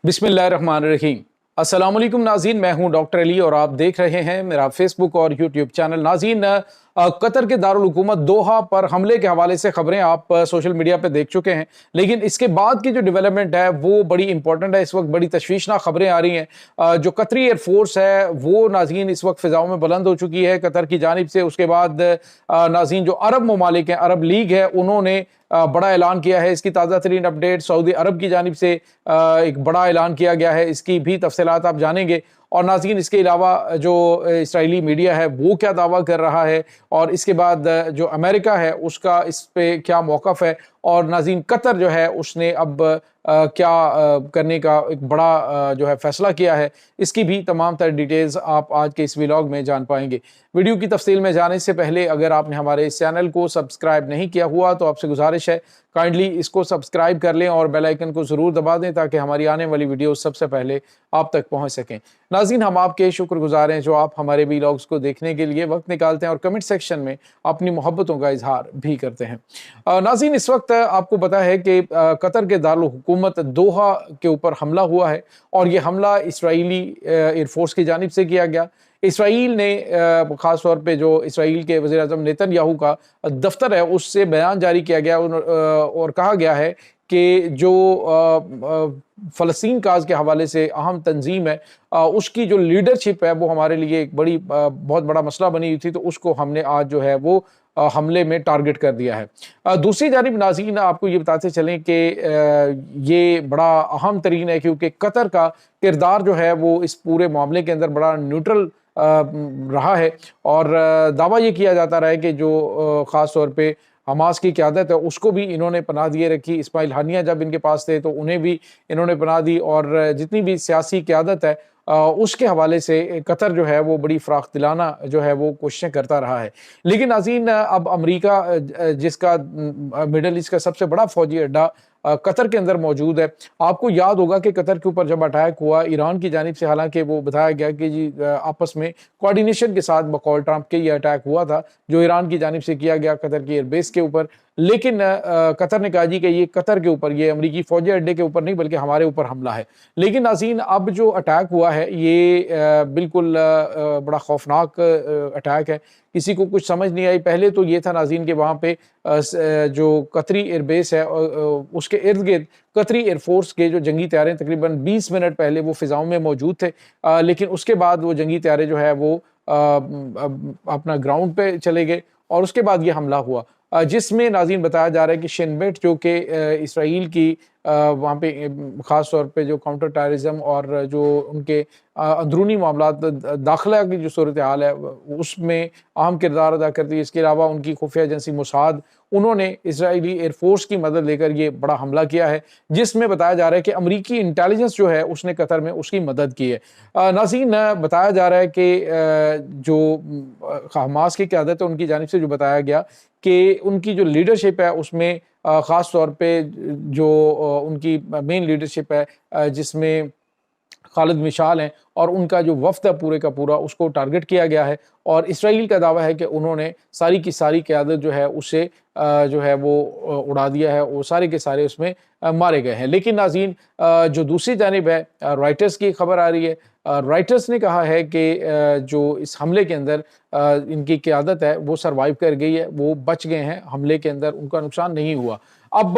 बिस्मिल्लाहिर्रहमानिर्रहीम। अस्सलाम वालेकुम नाज़रीन, मैं हूं डॉक्टर अली और आप देख रहे हैं मेरा फेसबुक और यूट्यूब चैनल। नाज़रीन, कतर के दारुल हुकूमत दोहा पर हमले के हवाले से खबरें आप सोशल मीडिया पे देख चुके हैं, लेकिन इसके बाद की जो डेवलपमेंट है वो बड़ी इंपॉर्टेंट है। इस वक्त बड़ी तशवीशनाक खबरें आ रही हैं। जो कतरी एयरफोर्स है वो नाज़रीन इस वक्त फ़िज़ाओं में बुलंद हो चुकी है कतर की जानिब से। उसके बाद नाज़रीन जो अरब ममालिक हैं, अरब लीग है, उन्होंने बड़ा ऐलान किया है। इसकी ताज़ा तरीन अपडेट सऊदी अरब की जानिब से एक बड़ा ऐलान किया गया है। इसकी भी तफसीलात आप जानेंगे। और नाज़रीन, इसके अलावा जो इस्राएली मीडिया है वो क्या दावा कर रहा है, और इसके बाद जो अमेरिका है उसका इस पे क्या मौक़िफ़ है, और नाज़रीन कतर जो है उसने अब क्या करने का एक बड़ा जो है फ़ैसला किया है, इसकी भी तमाम तर डिटेल्स आप आज के इस व्लॉग में जान पाएंगे। वीडियो की तफसील में जाने से पहले अगर आपने हमारे इस चैनल को सब्सक्राइब नहीं किया हुआ तो आपसे गुजारिश है काइंडली इसको सब्सक्राइब कर लें और बेल आइकन को ज़रूर दबा दें ताकि हमारी आने वाली वीडियो सबसे पहले आप तक पहुंच सकें। नाज़रीन, हम आपके शुक्रगुजार हैं जो आप हमारे व्लॉग्स को देखने के लिए वक्त निकालते हैं और कमेंट सेक्शन में अपनी मोहब्बतों का इजहार भी करते हैं। नाज़रीन, इस वक्त आपको पता है कि कतर के दारुल हुकूमत दोहा के ऊपर हमला हुआ है, और ये हमला इसराइली एयरफोर्स की जानिब से किया गया। इसराइल ने ख़ास तौर पे जो इसराइल के वज़ीर आज़म नेतन्याहू का दफ्तर है उससे बयान जारी किया गया और कहा गया है कि जो फ़लस्तीन काज़ के हवाले से अहम तंजीम है उसकी जो लीडरशिप है वो हमारे लिए एक बहुत बड़ा मसला बनी हुई थी, तो उसको हमने आज जो है वो हमले में टारगेट कर दिया है। दूसरी जानिब नाज़रीन, आपको ये बताते चलें कि ये बड़ा अहम तरीन है क्योंकि कतर का किरदार जो है वो इस पूरे मामले के अंदर बड़ा न्यूट्रल रहा है, और दावा ये किया जाता रहा है कि जो ख़ास तौर पे हमास की क़यादत है उसको भी इन्होंने पनाह दिए रखी। इस्माइल हानिया जब इनके पास थे तो उन्हें भी इन्होंने पनाह दी, और जितनी भी सियासी क़यादत है उसके हवाले से कतर जो है वो बड़ी फ़राख़ दिलाना जो है वो कोशिशें करता रहा है। लेकिन नाज़रीन, अब अमरीका जिसका मिडल ईस्ट का सबसे बड़ा फ़ौजी अड्डा कतर के अंदर मौजूद है। आपको याद होगा कि कतर के ऊपर जब अटैक हुआ ईरान की जानिब से, हालांकि वो बताया गया कि जी आपस में कोऑर्डिनेशन के साथ बकौल ट्रंप के ये अटैक हुआ था जो ईरान की जानिब से किया गया कतर की एयरबेस के ऊपर। लेकिन कतर ने कहा जी कि ये कतर के ऊपर, ये अमरीकी फौजी अड्डे के ऊपर नहीं बल्कि हमारे ऊपर हमला है। लेकिन नाज़रीन, अब जो अटैक हुआ है ये बिल्कुल बड़ा खौफनाक अटैक है। किसी को कुछ समझ नहीं आई। पहले तो ये था नाज़रीन कि वहाँ पे जो कतरी एयरबेस है उसके इर्द गिर्द कतरी एयरफोर्स के जो जंगी तैयारे तकरीबन 20 मिनट पहले वो फ़िज़ाओं में मौजूद थे, लेकिन उसके बाद वो जंगी तैयारे जो है वो अपना ग्राउंड पे चले गए और उसके बाद ये हमला हुआ, जिसमें नाज़रीन बताया जा रहा है कि शिन बेट जो कि इसराइल की वहाँ पे ख़ास तौर पे जो काउंटर टेररिज्म और जो उनके अंदरूनी मामलात दाखिला की जो सूरत हाल है उसमें अहम किरदार अदा करती है। इसके अलावा उनकी खुफिया एजेंसी मोसाद, उन्होंने इसराइली एयरफोर्स की मदद लेकर ये बड़ा हमला किया है, जिसमें बताया जा रहा है कि अमरीकी इंटेलिजेंस जो है उसने कतर में उसकी मदद की है। नाज़रीन, बताया जा रहा है कि जो हमास की क़यादत है उनकी जानिब से जो बताया गया कि उनकी जो लीडरशिप है उसमें ख़ास तौर पे जो उनकी मेन लीडरशिप है जिसमें खालिद मिशाल हैं और उनका जो वफ़द है पूरे का पूरा उसको टारगेट किया गया है, और इसराइल का दावा है कि उन्होंने सारी की सारी क़यादत जो है उसे जो है वो उड़ा दिया है, वो सारे के सारे उसमें मारे गए हैं। लेकिन नाज़रीन, जो दूसरी जानिब है रॉयटर्स की खबर आ रही है। रॉयटर्स ने कहा है कि जो इस हमले के अंदर इनकी क़यादत है वो सरवाइव कर गई है, वो बच गए हैं, हमले के अंदर उनका नुकसान नहीं हुआ। अब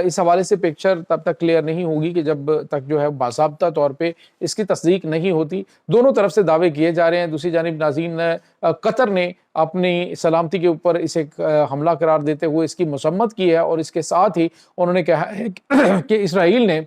इस हवाले से पिक्चर तब तक क्लियर नहीं होगी कि जब तक जो है बाज़ाब्ता तौर पे इसकी तस्दीक नहीं होती। दोनों तरफ से दावे किए जा रहे हैं। दूसरी जानिब नाज़रीन, कतर ने अपनी सलामती के ऊपर इसे हमला करार देते हुए इसकी मसम्मत की है, और इसके साथ ही उन्होंने कहा है कि इसराइल ने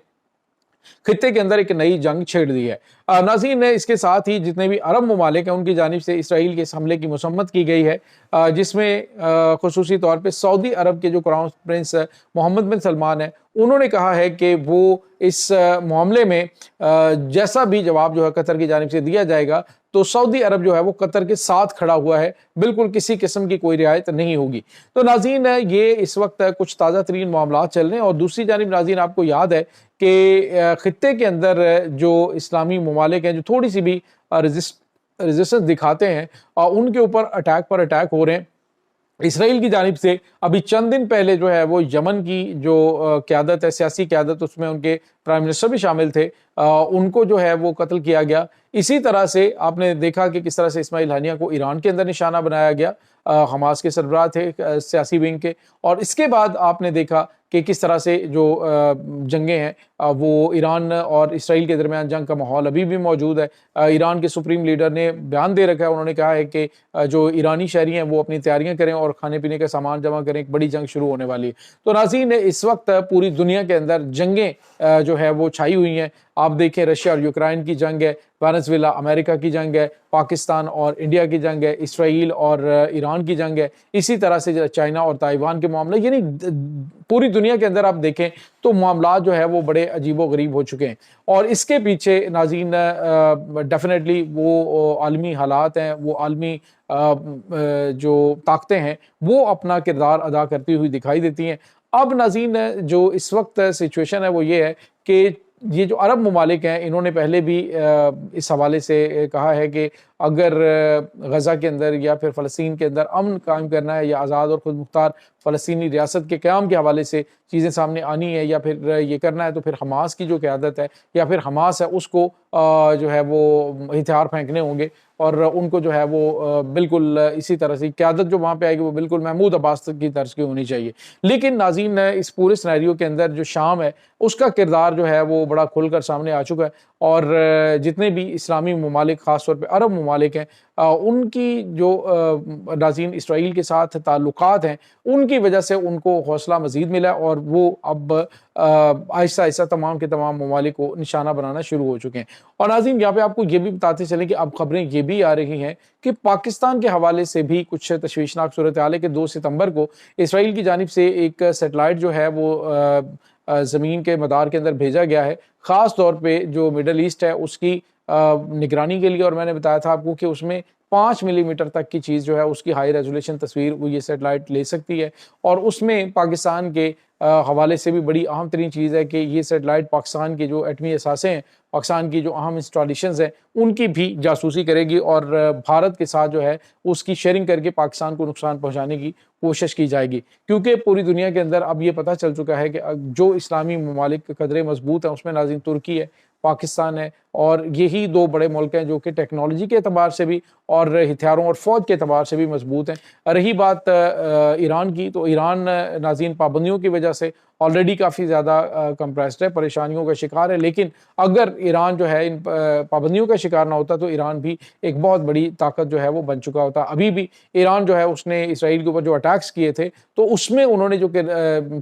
खित्ते के अंदर एक नई जंग छेड़ दी है। नाज़रीन, इसके साथ ही जितने भी अरब ममालिक हैं उनकी जानिब से इसराइल के इस हमले की मसम्मत की गई है, जिसमें खुसूसी तौर पे सऊदी अरब के जो क्राउन प्रिंस मोहम्मद बिन सलमान है उन्होंने कहा है कि वो इस मामले में जैसा भी जवाब जो है कतर की जानिब से दिया जाएगा तो सऊदी अरब जो है वो कतर के साथ खड़ा हुआ है, बिल्कुल किसी किस्म की कोई रियायत नहीं होगी। तो नाज़रीन, ये इस वक्त कुछ ताज़ा तरीन मामला चल रहे हैं। और दूसरी जानिब नाज़रीन, आपको याद है कि खित्ते के अंदर जो इस्लामी ममालिक हैं जो थोड़ी सी भी रेजिस्टेंस दिखाते हैं उनके ऊपर अटैक पर अटैक हो रहे हैं। اسرائیل کی جانب سے ابھی چند دن پہلے جو ہے وہ یمن کی جو قیادت ہے، سیاسی قیادت، اس میں ان کے پرائم منسٹر بھی شامل تھے، ان کو جو ہے وہ قتل کیا گیا۔ اسی طرح سے آپ نے دیکھا کہ کس طرح سے اسماعیل ہانیہ کو ایران کے اندر نشانہ بنایا گیا، حماس کے سربراہ تھے سیاسی ونگ کے، اور اس کے بعد آپ نے دیکھا کہ کس طرح سے جو جنگیں ہیں وہ ایران اور اسرائیل کے درمیان جنگ کا ماحول ابھی بھی موجود ہے۔ ایران کے سپریم لیڈر نے بیان دے رکھا ہے، انہوں نے کہا ہے کہ جو ایرانی شہری ہیں وہ اپنی تیاریاں کریں اور کھانے پینے کا سامان جمع کریں، ایک بڑی جنگ شروع ہونے والی ہے۔ تو ناظرین، اس وقت پوری دنیا کے اندر جنگیں جو ہے وہ چھائی ہوئی ہیں۔ آپ دیکھیں رشیا اور یوکرائن کی جنگ ہے، وینزویلا امریکہ کی جنگ ہے، پاکستان اور انڈیا کی جنگ ہے، اسرائیل اور ایران کی جنگ ہے، اسی طرح سے چائنا اور تائیوان کے معاملے، یعنی پوری دنیا کے اندر آپ دیکھیں تو معاملات جو ہے وہ بڑے عجیب و غریب ہو چکے ہیں۔ اور اس کے پیچھے ناظرین ڈیفینیٹلی وہ عالمی حالات ہیں، وہ عالمی جو طاقتیں ہیں وہ اپنا کردار ادا کرتی ہوئی دکھائی دیتی ہیں۔ اب ناظرین جو اس وقت سچویشن ہے وہ یہ ہے کہ یہ جو عرب ممالک ہیں انہوں نے پہلے بھی اس حوالے سے کہا ہے کہ اگر غزہ کے اندر یا پھر فلسطین کے اندر امن قائم کرنا ہے یا آزاد اور خود مختار فلسطینی ریاست کے قیام کے حوالے سے چیزیں سامنے آنی ہے یا پھر یہ کرنا ہے، تو پھر حماس کی جو قیادت ہے یا پھر حماس ہے اس کو جو ہے وہ ہتھیار پھینکنے ہوں گے، اور ان کو جو ہے وہ بالکل اسی طرح سے قیادت جو وہاں پہ آئے گی وہ بالکل محمود عباس کی طرز کی ہونی چاہیے۔ لیکن ناظرین اس پورے سینیریو کے اندر جو شام ہے اس کا کردار جو ہے وہ بڑا کھل کر سامنے آ چکا ہے، اور جتنے بھی اسلامی ممالک خاص طور پہ عرب ممالک ہیں ان کی جو ناظرین اسرائیل کے ساتھ تعلقات ہیں ان کی وجہ سے ان کو حوصلہ مزید ملا، اور وہ اب آہستہ آہستہ تمام کے تمام ممالک کو نشانہ بنانا شروع ہو چکے ہیں۔ اور ناظرین یہاں پہ آپ کو یہ بھی بتاتے چلیں کہ اب خبریں یہ بھی آ رہی ہیں کہ پاکستان کے حوالے سے بھی کچھ تشویشناک صورتحال ہے کہ 2 ستمبر کو اسرائیل کی جانب سے ایک سیٹلائٹ جو ہے وہ زمین کے مدار کے اندر بھیجا گیا ہے، خاص طور پہ جو مڈل ایسٹ ہے اس کی نگرانی کے لیے، اور میں نے بتایا تھا آپ کو کہ اس میں 5 ملی میٹر تک کی چیز جو ہے اس کی ہائی ریزولیشن تصویر وہ یہ سیٹلائٹ لے سکتی ہے، اور اس میں پاکستان کے حوالے سے بھی بڑی اہم ترین چیز ہے کہ یہ سیٹلائٹ پاکستان کے جو ایٹمی اثاثے ہیں، پاکستان کی جو اہم انسٹالیشنز ہیں ان کی بھی جاسوسی کرے گی، اور بھارت کے ساتھ جو ہے اس کی شیئرنگ کر کے پاکستان کو نقصان پہنچانے کی کوشش کی جائے گی، کیونکہ پوری دنیا کے اندر اب یہ پتہ چل چکا ہے کہ جو اسلامی ممالک کے قدرے مضبوط ہیں اس میں ناظرین ترکی ہے، پاکستان ہے، اور یہی 2 بڑے ملک ہیں جو کہ ٹیکنالوجی کے اعتبار سے بھی اور ہتھیاروں اور فوج کے اعتبار سے بھی مضبوط ہیں۔ رہی بات ایران کی، تو ایران ناظرین پابندیوں کی وجہ سے آلریڈی کافی زیادہ کمپریسڈ ہے، پریشانیوں کا شکار ہے، لیکن اگر ایران جو ہے ان پابندیوں کا شکار نہ ہوتا تو ایران بھی ایک بہت بڑی طاقت جو ہے وہ بن چکا ہوتا۔ ابھی بھی ایران جو ہے اس نے اسرائیل کے اوپر جو اٹیکس کیے تھے تو اس میں انہوں نے جو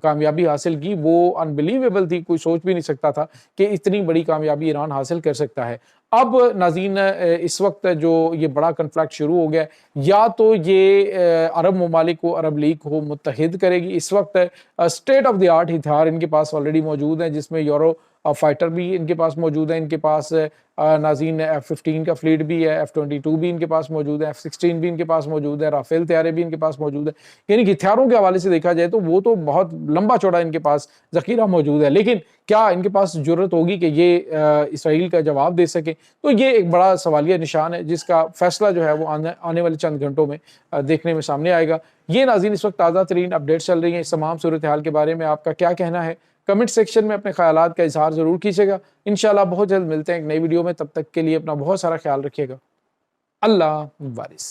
کامیابی حاصل کی وہ انبلیویبل تھی، کوئی سوچ بھی نہیں سکتا تھا کہ اتنی بڑی کامیابی ایران حاصل کر سکتا ہے۔ اب ناظرین اس وقت جو یہ بڑا کنفلکٹ شروع ہو گیا، یا تو یہ عرب ممالک کو، عرب لیگ کو متحد کرے گی۔ اس وقت اسٹیٹ آف دی آرٹ ہتھیار ان کے پاس آلریڈی موجود ہیں، جس میں یورو فائٹر بھی ان کے پاس موجود ہے، ان کے پاس ناظرین F-15 کا فلیٹ بھی ہے، F-22 بھی ان کے پاس موجود ہے، F-16 بھی ان کے پاس موجود ہے، رافیل طیارے بھی ان کے پاس موجود ہے، یعنی کہ ہتھیاروں کے حوالے سے دیکھا جائے تو وہ تو بہت لمبا چوڑا ان کے پاس ذخیرہ موجود ہے، لیکن کیا ان کے پاس جرت ہوگی کہ یہ اسرائیل کا جواب دے سکے؟ تو یہ ایک بڑا سوالیہ نشان ہے جس کا فیصلہ جو ہے وہ آنے والے چند گھنٹوں میں دیکھنے میں سامنے آئے گا۔ یہ ناظرین اس وقت تازہ ترین اپڈیٹس چل رہی ہیں، اس تمام صورتحال کے بارے میں آپ کا کیا کہنا ہے؟ کمنٹ سیکشن میں اپنے خیالات کا اظہار ضرور کیجیے گا۔ انشاءاللہ بہت جلد ملتے ہیں ایک نئی ویڈیو میں، تب تک کے لیے اپنا بہت سارا خیال رکھیے گا۔ اللہ وارث۔